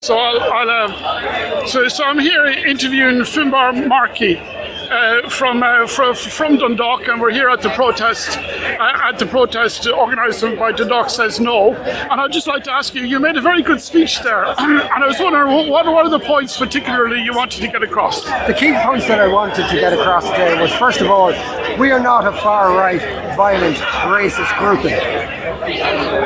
So so I'm here interviewing Finbar Markey from Dundalk, and we're here at the protest organised by Dundalk Says No. And I'd just like to ask you, you made a very good speech there, and I was wondering what are the points particularly you wanted to get across? The key points that I wanted to get across today was, first of all, we are not a far-right, violent, racist grouping.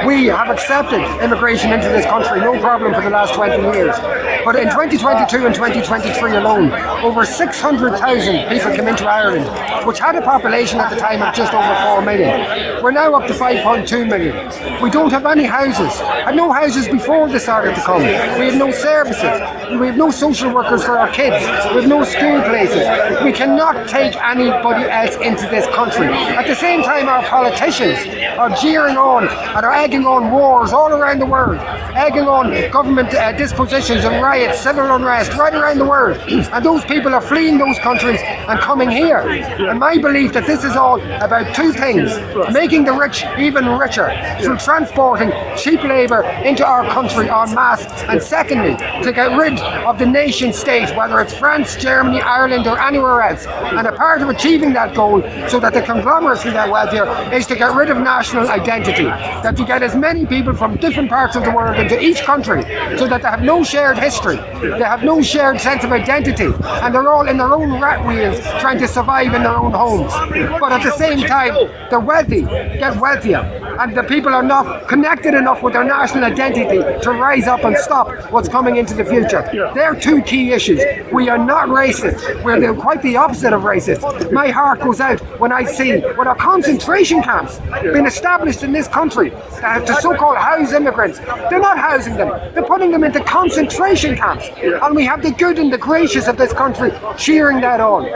We have accepted immigration into this country, no problem, for the last 20 years. But in 2022 and 2023 alone, over 600,000 people came into Ireland, which had a population at the time of just over 4 million. We're now up to 5.2 million. We don't have any houses. Had no houses before this started to come. We have no services. We have no social workers for our kids. We have no school places. We cannot take anybody else into this country. At the same time, our politicians are jeering on and are egging on wars all around the world, egging on government dispositions and riots, civil unrest right around the world. And those people are fleeing those countries and coming here. And my belief that this is all about two things: making the rich even richer through transporting cheap labour into our country en masse, and secondly, to get rid of the nation state, whether it's France, Germany, Ireland or anywhere else. And a part of achieving that goal, so that the conglomerates can get wealthier, is to get rid of national identity. That you get as many people from different parts of the world into each country, so that they have no shared history, they have no shared sense of identity, and they're all in their own rat wheels trying to survive in their own homes. But at the same time, the wealthy get wealthier, and the people are not connected enough with their national identity to rise up and stop what's coming into the future. They're two key issues. We are not racist. We're quite the opposite of racist. My heart goes out when I see what are concentration camps being established in this country to so-called house immigrants. They're not housing them. They're putting them into concentration camps. And we have the good and the gracious of this country cheering that on.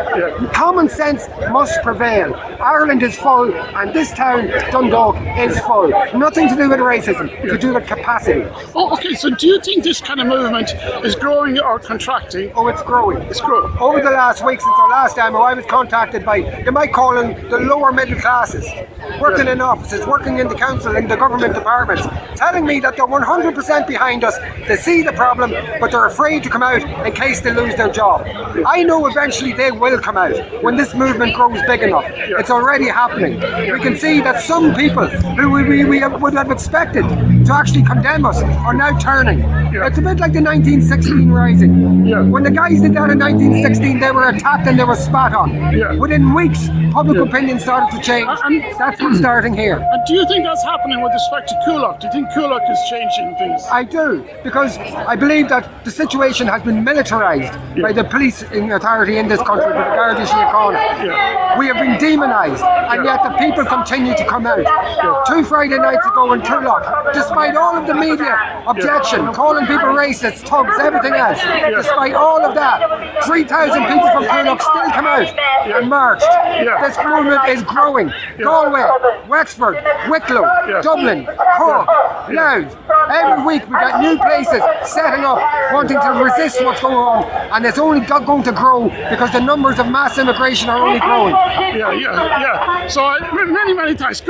Common sense must prevail. Ireland is full, and this town, Dundalk, is full. Nothing to do with racism, to do with capacity. Oh, okay, so do you think this kind of movement is growing or contracting? Oh, it's growing. It's growing. Over the last week, since our last demo, I was contacted by, you might call them the lower middle classes, working in offices, working in the council, in the government departments, telling me that they're 100% behind us, they see the problem, but they're afraid to come out in case they lose their job. I know eventually they will come out when this movement grows big enough. It's already happening. We can see that some people who we would have expected to actually condemn us are now turning. It's a bit like the 1916 Rising. When the guys did that in 1916, they were attacked and they were spat on. Within weeks, public opinion started to change, and that's what's starting here. And do you think that's happening with respect to Coolock? Do you think Coolock is changing things? I do, because I believe that the situation has been militarised by the policing authority in this country, by the Garda Síochána. We have been demonised, and yet the people continue to come out. 2 Friday nights ago in Coolock, despite all of the media objection, calling people racists, thugs, everything else, despite all of that, 3,000 people from Coolock still come out and marched. This movement is growing. Galway, Wexford, Wicklow, Dublin, Cork, Louth. Every week we get new places setting up, wanting to resist what's going on, and it's only going to grow because the numbers of mass immigration are only growing. So many thanks.